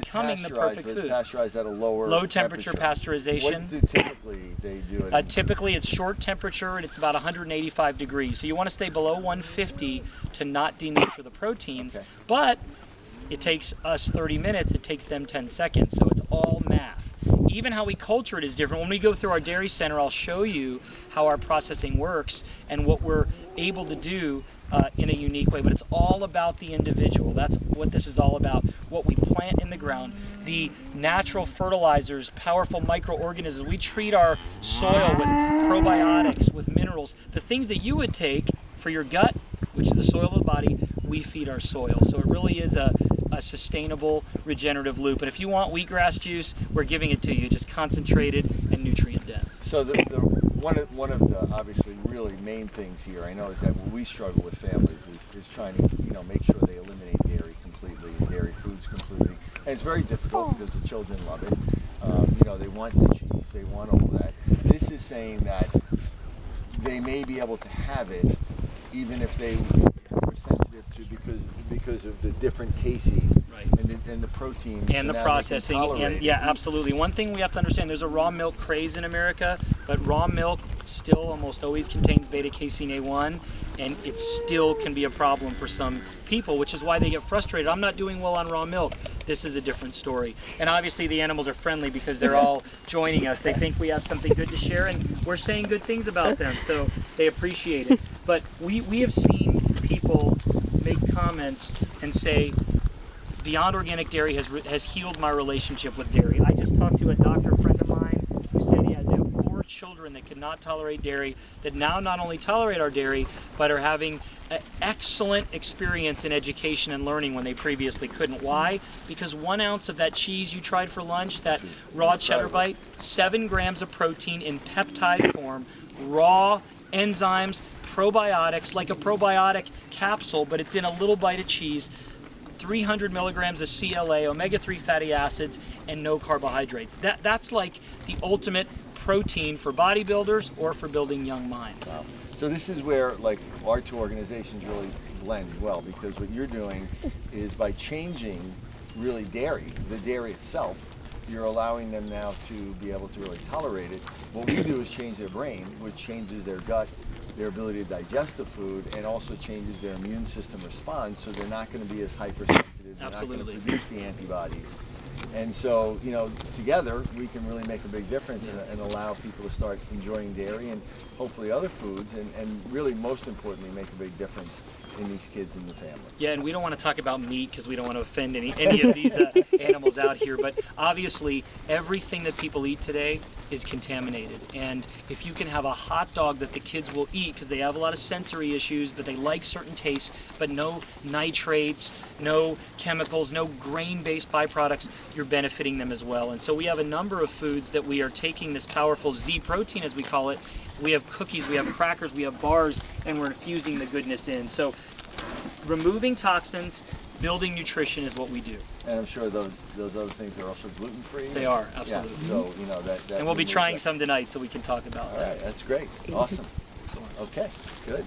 becoming the perfect But it's food. pasteurized at a Low temperature pasteurization. What do typically they do it? Typically it's short temperature and it's about 185 degrees. So you want to stay below 150 to not denature the proteins. Okay. But it takes us 30 minutes, it takes them 10 seconds. So it's all math. Even how we culture it is different. When we go through our dairy center, I'll show you how our processing works and what we're able to do in a unique way. But it's all about the individual. That's what this is all about. What we plant in the ground, the natural fertilizers, powerful microorganisms. We treat our soil with probiotics, with minerals. The things that you would take for your gut, which is the soil of the body, we feed our soil. So it really is a sustainable regenerative loop. And if you want wheatgrass juice, we're giving it to you, just concentrated and nutrient dense. So one of the obviously really main things here, I know, is that what we struggle with families is trying to make sure they eliminate dairy completely, dairy foods completely, and it's very difficult because the children love it. They want the cheese, they want all that. This is saying that they may be able to have it even if they were sensitive to because of the different casein. Right. And the proteins and the processing, and yeah, absolutely. One thing we have to understand: there's a raw milk craze in America, but raw milk still almost always contains beta-casein A1, and it still can be a problem for some people, which is why they get frustrated. I'm not doing well on raw milk. This is a different story. And obviously the animals are friendly because they're all joining us. They think we have something good to share, and we're saying good things about them, so they appreciate it. But we have seen people make comments and say, Beyond Organic Dairy has healed my relationship with dairy. I just talked to a doctor friend of mine who said they have 4 children that could not tolerate dairy, that now not only tolerate our dairy, but are having an excellent experience in education and learning when they previously couldn't. Why? Because 1 ounce of that cheese you tried for lunch, that raw cheddar bite, 7 grams of protein in peptide form, raw enzymes, probiotics, like a probiotic capsule, but it's in a little bite of cheese, 300 milligrams of CLA, omega-3 fatty acids, and no carbohydrates. That's like the ultimate protein for bodybuilders or for building young minds. Wow. So this is where our 2 organizations really blend well, because what you're doing is by changing really dairy, the dairy itself, you're allowing them now to be able to really tolerate it. What we do is change their brain, which changes their gut, their ability to digest the food, and also changes their immune system response, so they're not going to be as hypersensitive, they're not going to produce the antibodies. And so, together we can really make a big difference and allow people to start enjoying dairy and hopefully other foods, and really most importantly make a big difference in these kids and the family. Yeah, and we don't want to talk about meat because we don't want to offend any of these animals out here, but obviously everything that people eat today is contaminated. And if you can have a hot dog that the kids will eat because they have a lot of sensory issues, but they like certain tastes, but no nitrates, no chemicals, no grain-based byproducts, you're benefiting them as well. And so we have a number of foods that we are taking this powerful Z protein, as we call it. We have cookies, we have crackers, we have bars, and we're infusing the goodness in. So removing toxins, building nutrition is what we do. And I'm sure those other things are also gluten-free. They are, absolutely. Yeah, so, that and we'll be trying some tonight so we can talk about that. All right, that's great. Awesome. Okay, good.